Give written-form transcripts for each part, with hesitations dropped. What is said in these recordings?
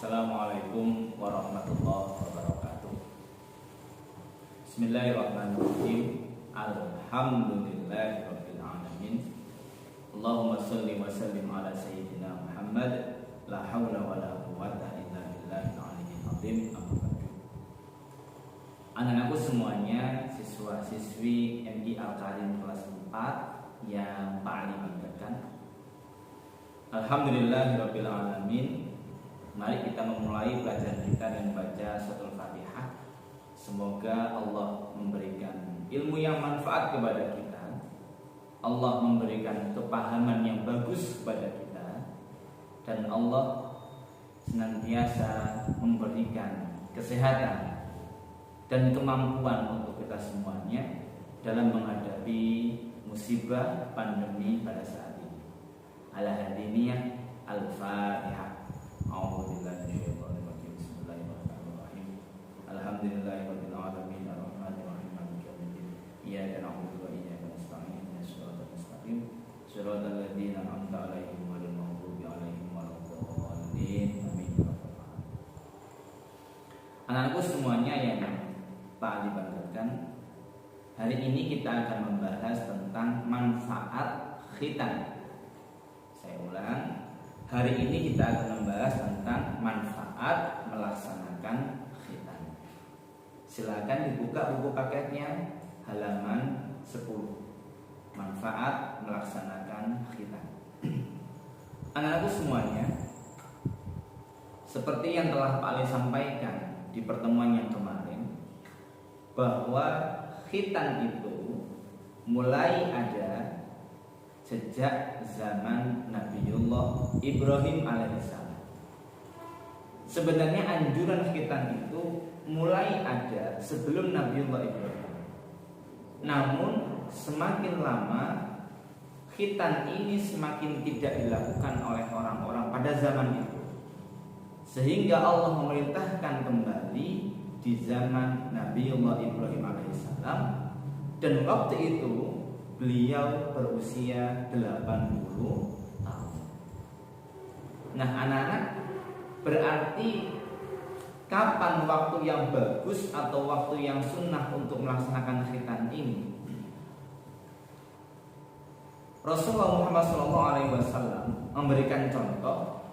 Assalamualaikum warahmatullahi wabarakatuh. Bismillahirrahmanirrahim. Alhamdulillahirabbil alamin. Allahumma shalli wa sallim ala sayyidina Muhammad. La haula wala quwwata illa billahil aliyyil azim. Anak-anakku semuanya, siswa-siswi MI Al-Karim kelas 4 yang paling banggakan. Alhamdulillahirabbil alamin. Mari kita memulai pelajaran kita dengan baca suratul Fatihah. Semoga Allah memberikan ilmu yang manfaat kepada kita. Allah memberikan kepahaman yang bagus kepada kita. Dan Allah senantiasa memberikan kesehatan dan kemampuan untuk kita semuanya dalam menghadapi musibah pandemi pada saat ini. Ala hadiniyah Al-Fatihah. Bismillahirrahmanirrahim. Alhamdulillahirabbil alamin arrahmanirrahim maliki yaumiddin. Iyyaka na'budu wa iyyaka nasta'in. Ihdinas mustaqim. Shiratal ladzina an'amta 'alaihim ghairil maghdubi 'alaihim waladdallin. Amin. Anak-anakku semuanya yang paling dibanggakan, hari ini kita akan membahas tentang manfaat khitan. Saya ulang. Hari ini kita akan membahas tentang manfaat melaksanakan khitan. Silakan dibuka buku paketnya halaman 10. Manfaat melaksanakan khitan. Anak-anakku semuanya, seperti yang telah Pak Ali sampaikan di pertemuan yang kemarin, bahwa khitan itu mulai ada sejak zaman Nabiullah Ibrahim alaihissalam. Sebenarnya anjuran khitan itu mulai ada sebelum Nabiullah Ibrahim. Namun semakin lama khitan ini semakin tidak dilakukan oleh orang-orang pada zaman itu, sehingga Allah memerintahkan kembali di zaman Nabiullah Ibrahim alaihissalam. Dan waktu itu beliau berusia 80 tahun. Nah anak-anak, berarti kapan waktu yang bagus atau waktu yang sunnah untuk melaksanakan khitan ini? Rasulullah Muhammad SAW memberikan contoh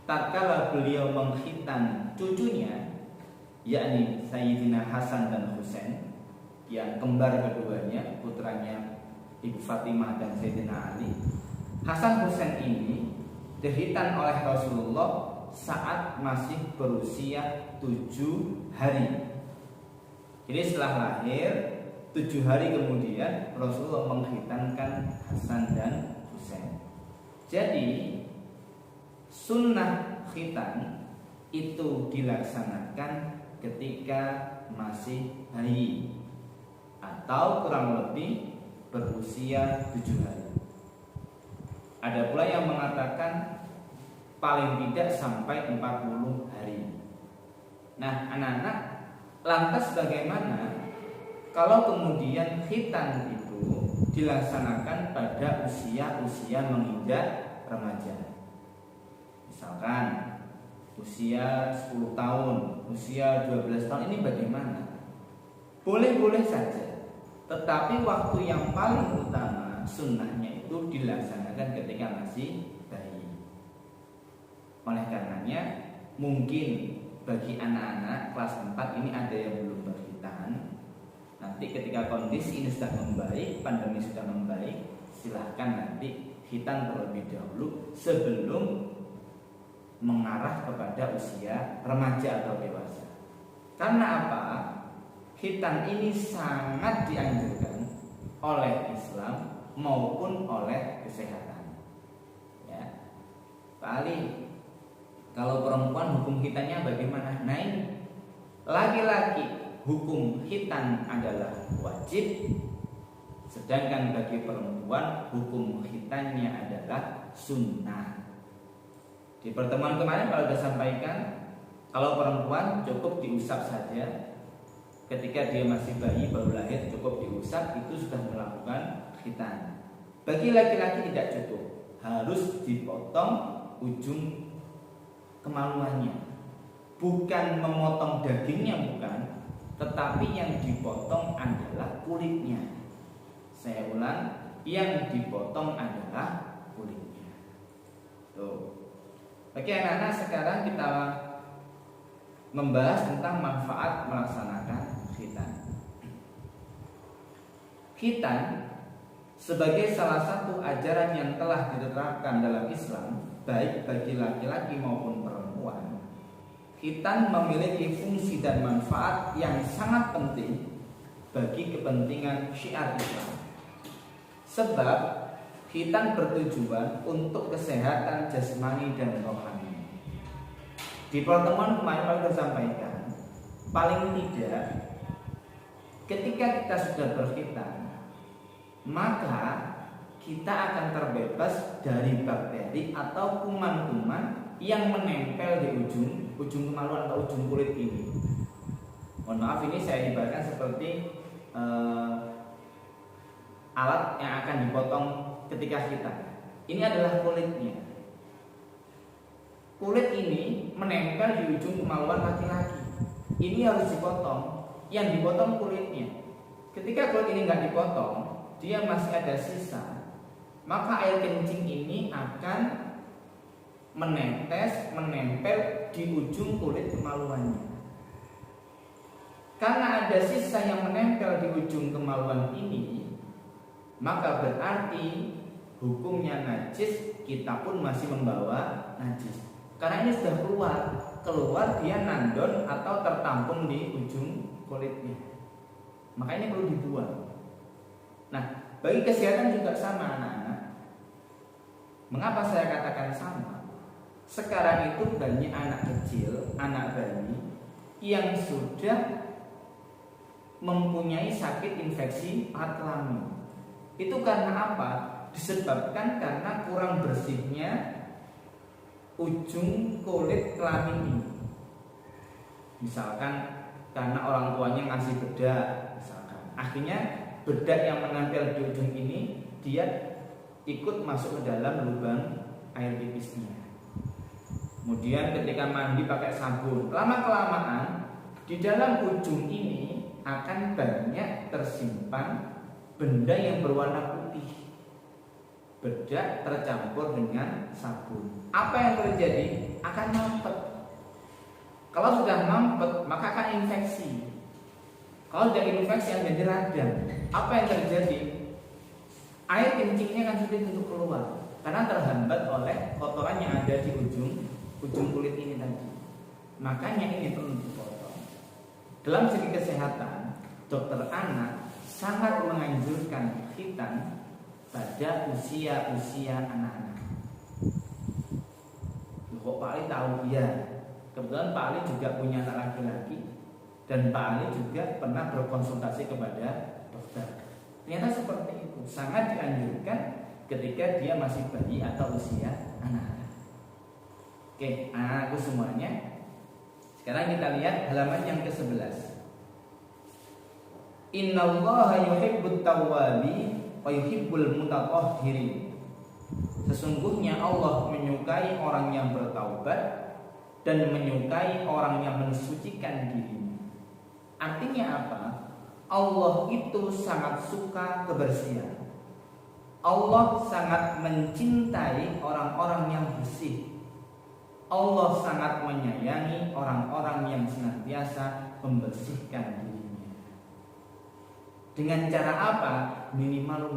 tatkala beliau mengkhitan cucunya, yakni Sayyidina Hasan dan Husain, yang kembar keduanya, putranya Ibu Fatimah dan Sayyidina Ali. Hasan Husain ini dikhitan oleh Rasulullah saat masih berusia 7 hari. Jadi setelah lahir 7 hari kemudian Rasulullah mengkhitankan Hasan dan Husain. Jadi sunnah khitan itu dilaksanakan ketika masih bayi atau kurang lebih berusia 7 hari. Ada pula yang mengatakan paling tidak sampai 40 hari. Nah anak-anak, lantas bagaimana kalau kemudian khitan itu dilaksanakan pada usia menginjak remaja? Misalkan usia 10 tahun, usia 12 tahun, ini bagaimana? Boleh-boleh saja, tetapi waktu yang paling utama sunnahnya itu dilaksanakan ketika masih bayi. Oleh karenanya mungkin bagi anak-anak kelas 4 ini ada yang belum berkhitan. Nanti ketika kondisi ini sudah membaik, pandemi sudah membaik, silahkan nanti khitan terlebih dahulu sebelum mengarah kepada usia remaja atau dewasa. Karena apa? Khitan ini sangat dianjurkan oleh Islam maupun oleh kesehatan. Ya, Pak Ali, kalau perempuan hukum khitannya bagaimana? Nah ini, laki-laki hukum khitan adalah wajib, sedangkan bagi perempuan hukum khitannya adalah sunnah. Di pertemuan kemarin kalau sudah sampaikan, kalau perempuan cukup diusap saja. Ketika dia masih bayi baru lahir cukup diusap, itu sudah melakukan khitan. Bagi laki-laki tidak cukup, harus dipotong ujung kemaluannya bukan memotong dagingnya, bukan, tetapi yang dipotong adalah kulitnya. Saya ulang, yang dipotong adalah kulitnya. Tuh. Oke anak-anak, sekarang kita membahas tentang manfaat melaksanakan khitan. Khitan sebagai salah satu ajaran yang telah diterapkan dalam Islam, baik bagi laki-laki maupun perempuan, khitan memiliki fungsi dan manfaat yang sangat penting bagi kepentingan syiar Islam. Sebab khitan bertujuan untuk kesehatan jasmani dan rohani. Di pertemuan kemarin saya sampaikan, paling tidak ketika kita sudah berkhitan, maka kita akan terbebas dari bakteri atau kuman-kuman yang menempel di ujung kemaluan atau ujung kulit ini. Mohon maaf, ini saya ibaratkan seperti alat yang akan dipotong ketika khitan. Ini adalah kulitnya. Kulit ini menempel di ujung kemaluan laki-laki. Ini harus dipotong. Yang dipotong kulitnya. Ketika kulit ini nggak dipotong, dia masih ada sisa, maka air kencing ini akan menempel di ujung kulit kemaluannya. Karena ada sisa yang menempel di ujung kemaluan ini, maka berarti hukumnya najis, kita pun masih membawa najis. Karena ini sudah keluar dia nandon atau tertampung di ujung kulitnya. Maka ini perlu dibuang. Nah, bagi kesehatan juga sama anak-anak. Mengapa saya katakan sama? Sekarang itu banyak anak kecil, anak bayi yang sudah mempunyai sakit infeksi pahat kelamin. Itu karena apa? Disebabkan karena kurang bersihnya ujung kulit kelamin ini. Misalkan karena orang tuanya ngasih bedak, misalkan, akhirnya bedak yang menempel di ujung ini dia ikut masuk ke dalam lubang air pipisnya. Kemudian ketika mandi pakai sabun, lama-kelamaan di dalam ujung ini akan banyak tersimpan benda yang berwarna putih. Bedak tercampur dengan sabun. Apa yang terjadi? Akan mampet. Kalau sudah mampet, maka akan infeksi. Kalau sudah infeksi akan jadi radang. Apa yang terjadi? Air kencingnya akan sulit untuk keluar karena terhambat oleh kotoran yang ada di ujung kulit ini tadi. Makanya ini perlu dipotong. Dalam segi kesehatan, dokter anak sangat menganjurkan khitan pada usia anak-anak. Kok Pak Ali tahu? Ya, kebetulan Pak Ali juga punya anak laki-laki dan Pak Ali juga pernah berkonsultasi kepada dokter. Ternyata seperti itu, sangat dianjurkan ketika dia masih bayi atau usia anak-anak. Oke, anakku semuanya. Sekarang kita lihat halaman yang ke-11. Innallaha yuhibbut tawwabi wa yuhibbul mutatahhirin. Sesungguhnya Allah menyukai orang yang bertaubat dan menyukai orang yang mensucikan dirinya. Artinya apa? Allah itu sangat suka kebersihan. Allah sangat mencintai orang-orang yang bersih. Allah sangat menyayangi orang-orang yang senantiasa membersihkan dirinya. Dengan cara apa? Minimal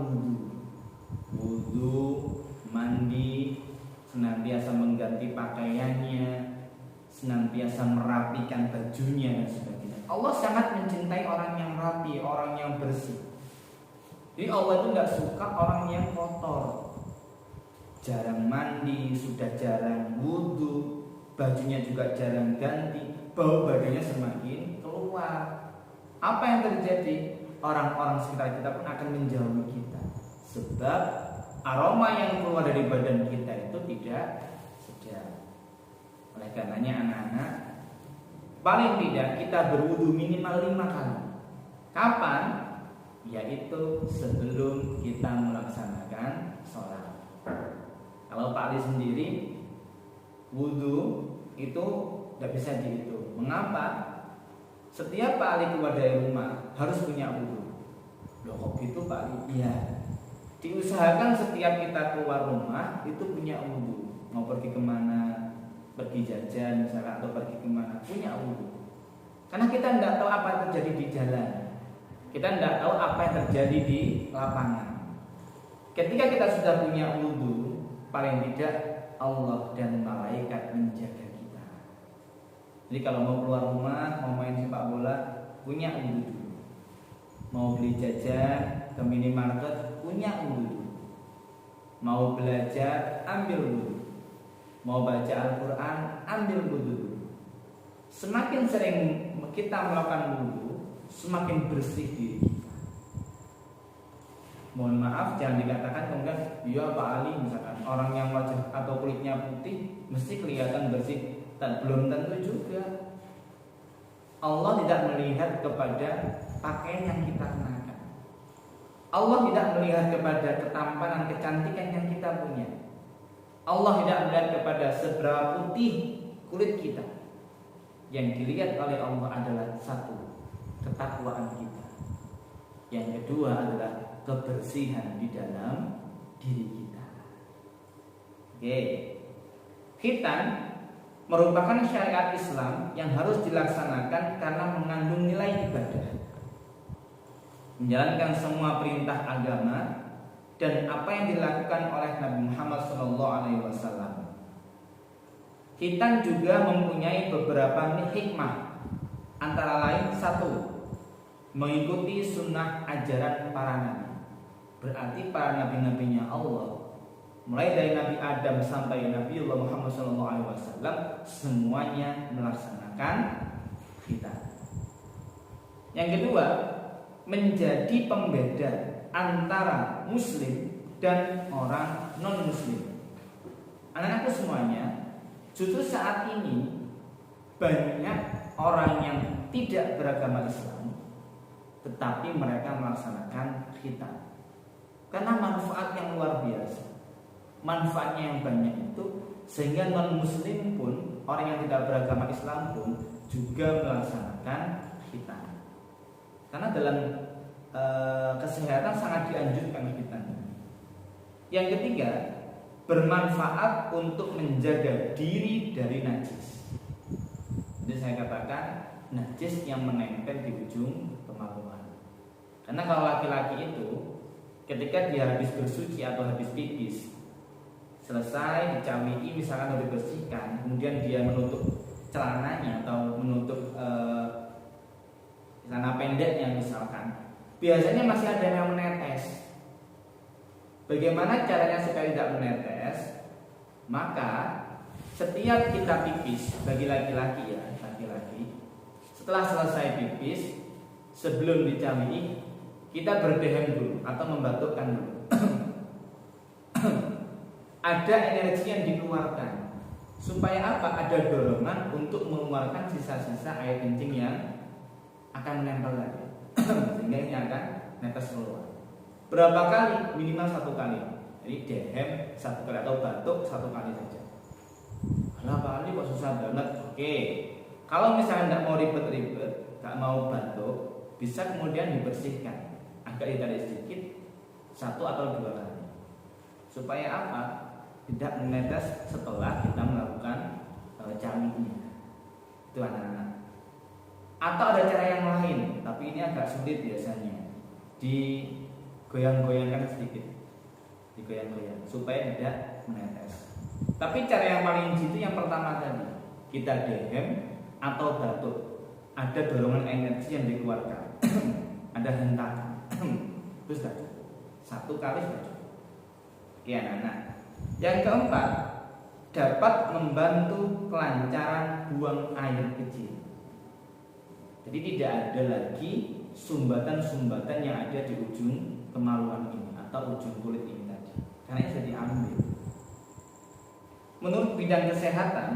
wudu, mandi, senantiasa mengganti pakaiannya, senantiasa merapikan bajunya dan sebagainya. Allah sangat mencintai orang yang rapi, orang yang bersih. Jadi Allah itu nggak suka orang yang kotor, jarang mandi, sudah jarang wudu, bajunya juga jarang ganti, bau badannya semakin keluar. Apa yang terjadi? Orang-orang sekitar kita pun akan menjauhi kita, sebab aroma yang keluar dari badan kita itu tidak sedap. Oleh karenanya anak-anak, paling tidak kita berwudu minimal 5 kali. Kapan? Yaitu sebelum kita melaksanakan sholat. Kalau Pak Ali sendiri wudu itu tidak bisa dihitung. Mengapa? Setiap Pak Ali keluar dari rumah harus punya wudu. Loh kok gitu Pak Ali? Iya. Diusahakan setiap kita keluar rumah itu punya wudu. Mau pergi kemana, pergi jajan misalkan atau pergi kemana, punya wudu. Karena kita tidak tahu apa yang terjadi di jalan. Kita tidak tahu apa yang terjadi di lapangan. Ketika kita sudah punya wudu, paling tidak Allah dan malaikat menjaga kita. Jadi kalau mau keluar rumah, mau main sepak bola, punya wudu dulu. Mau beli jajan ke minimarket, punya wudu. Mau belajar, ambil wudu. Mau baca Al-Quran, ambil wudu. Semakin sering kita melakukan wudu, semakin bersih diri kita. Mohon maaf, jangan dikatakan kemudian ya Pak Ali misalkan orang yang wajah atau kulitnya putih mesti kelihatan bersih. Dan belum tentu juga. Allah tidak melihat kepada pakaian yang kita kenakan. Allah tidak melihat kepada ketampanan, kecantikan yang kita punya. Allah tidak melihat kepada seberapa putih kulit kita. Yang dilihat oleh Allah adalah satu, ketakwaan kita. Yang kedua adalah kebersihan di dalam diri kita. Oke. Khitan merupakan syariat Islam yang harus dilaksanakan karena mengandung nilai ibadah, menjalankan semua perintah agama dan apa yang dilakukan oleh Nabi Muhammad SAW. Khitan juga mempunyai beberapa hikmah, antara lain satu, mengikuti sunnah ajaran para nabi. Berarti para nabi-nabinya Allah, mulai dari Nabi Adam sampai Nabi Muhammad SAW, semuanya melaksanakan khitan. Yang kedua, menjadi pembeda antara muslim dan orang non-muslim. Anak-anakku semuanya, justru saat ini banyak orang yang tidak beragama Islam tetapi mereka melaksanakan khitan karena manfaat yang luar biasa. Manfaatnya yang banyak itu sehingga non-muslim pun, orang yang tidak beragama Islam pun juga melaksanakan khitan. Karena dalam kesehatan sangat dianjurkan khitan. Yang ketiga, bermanfaat untuk menjaga diri dari najis. Jadi saya katakan najis yang menempel di ujung kemaluan. Karena kalau laki-laki itu ketika dia habis bersuci atau habis pipis, selesai dicamiki misalkan sudah dibersihkan, kemudian dia menutup celananya atau menutup celana pendeknya misalkan, biasanya masih ada yang menetes. Bagaimana caranya supaya tidak menetes? Maka setiap kita pipis, bagi laki-laki ya, laki-laki, setelah selesai pipis, sebelum dicamiki, kita berdehem dulu atau membatukkan dulu. Ada energi yang dikeluarkan. Supaya apa? Ada dorongan untuk mengeluarkan sisa-sisa air kencing yang akan menempel lagi. Sehingga ini akan netes keluar. Berapa kali? Minimal 1 kali. Jadi dehem 1 kali atau batuk 1 kali saja. Berapa kali kok susah banget? Oke. Kalau misalnya tidak mau ribet-ribet, tidak mau batuk, bisa kemudian dibersihkan. Agak ditarik sedikit, 1 atau 2 kali. Supaya apa? Tidak menetes setelah kita melakukan camiknya. Itu anak-anak. Atau ada cara yang lain, tapi ini agak sulit biasanya. Digoyang-goyangkan sedikit, digoyang-goyang supaya tidak menetes. Tapi cara yang paling jitu yang pertama tadi, kita dehem atau batuk, ada dorongan energi yang dikeluarkan, ada hentakan. Itu sudah cukup. 1 kali sudah cukup. Oke anak-anak. Yang keempat, dapat membantu kelancaran buang air kecil. Jadi tidak ada lagi sumbatan-sumbatan yang ada di ujung kemaluan ini atau ujung kulit ini tadi, karena itu diambil. Menurut bidang kesehatan,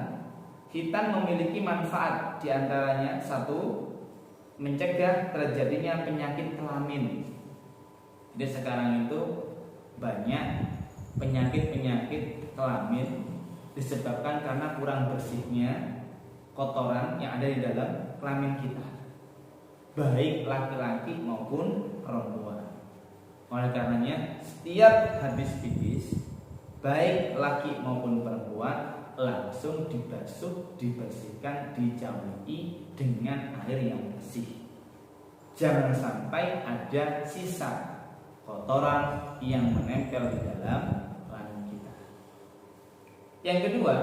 khitan memiliki manfaat, diantaranya 1, mencegah terjadinya penyakit kelamin. Jadi sekarang itu banyak penyakit-penyakit kelamin disebabkan karena kurang bersihnya kotoran yang ada di dalam kelamin kita, baik laki-laki maupun perempuan. Oleh karenanya setiap habis pipis, baik laki maupun perempuan, langsung dibasuh, dibersihkan, dijauhi dengan air yang bersih. Jangan sampai ada sisa kotoran yang menempel di dalam kelamin kita. Yang kedua,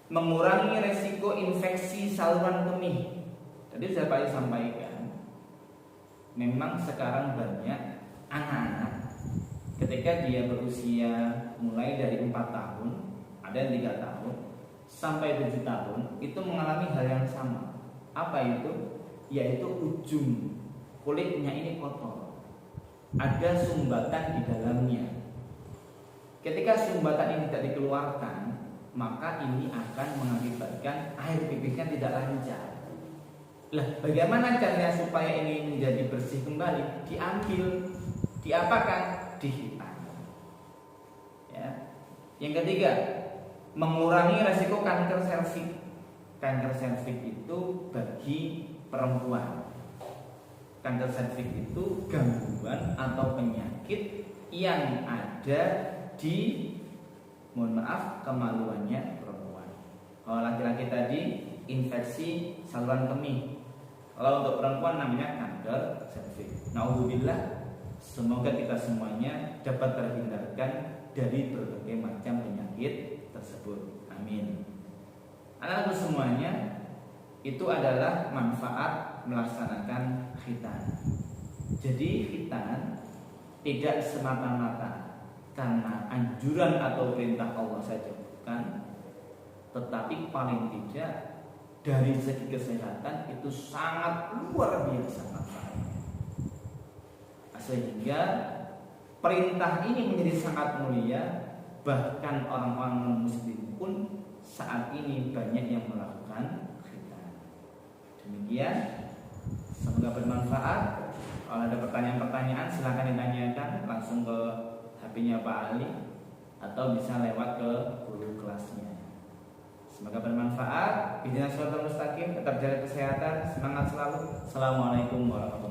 mengurangi resiko infeksi saluran kemih. Tadi saya Pak sampaikan, memang sekarang banyak anak-anak ketika dia berusia mulai dari 4 tahun, ada yang 3 tahun sampai 7 tahun, itu mengalami hal yang sama. Apa itu? Yaitu ujung kulitnya ini kotor, ada sumbatan di dalamnya. Ketika sumbatan ini tidak dikeluarkan, maka ini akan mengakibatkan air pipisnya tidak lancar. Lah, bagaimana caranya supaya ini menjadi bersih kembali? Diambil, diapakan? Dihitan. Ya. Yang ketiga, mengurangi resiko kanker serviks. Kanker serviks itu bagi perempuan. Kanker serviks itu gangguan atau penyakit yang ada di, mohon maaf, kemaluannya perempuan. Kalau laki-laki tadi infeksi saluran kemih, kalau untuk perempuan namanya kanker serviks. Naudzubillah, semoga kita semuanya dapat terhindarkan dari berbagai macam penyakit tersebut. Amin. Anak-anakku semuanya, itu adalah manfaat melaksanakan khitan. Jadi khitan tidak semata-mata karena anjuran atau perintah Allah saja, bukan, tetapi paling tidak dari segi kesehatan itu sangat luar biasa manfaatnya. Sehingga perintah ini menjadi sangat mulia, bahkan orang-orang non-muslim pun saat ini banyak yang melakukan khitan. Demikian, semoga bermanfaat. Kalau ada pertanyaan-pertanyaan silahkan ditanyakan langsung ke HP-nya Pak Ali atau bisa lewat ke guru kelasnya. Semoga bermanfaat. Ihdinas shiratal mustaqim, tetap jaga kesehatan, semangat selalu. Assalamualaikum warahmatullahi wabarakatuh.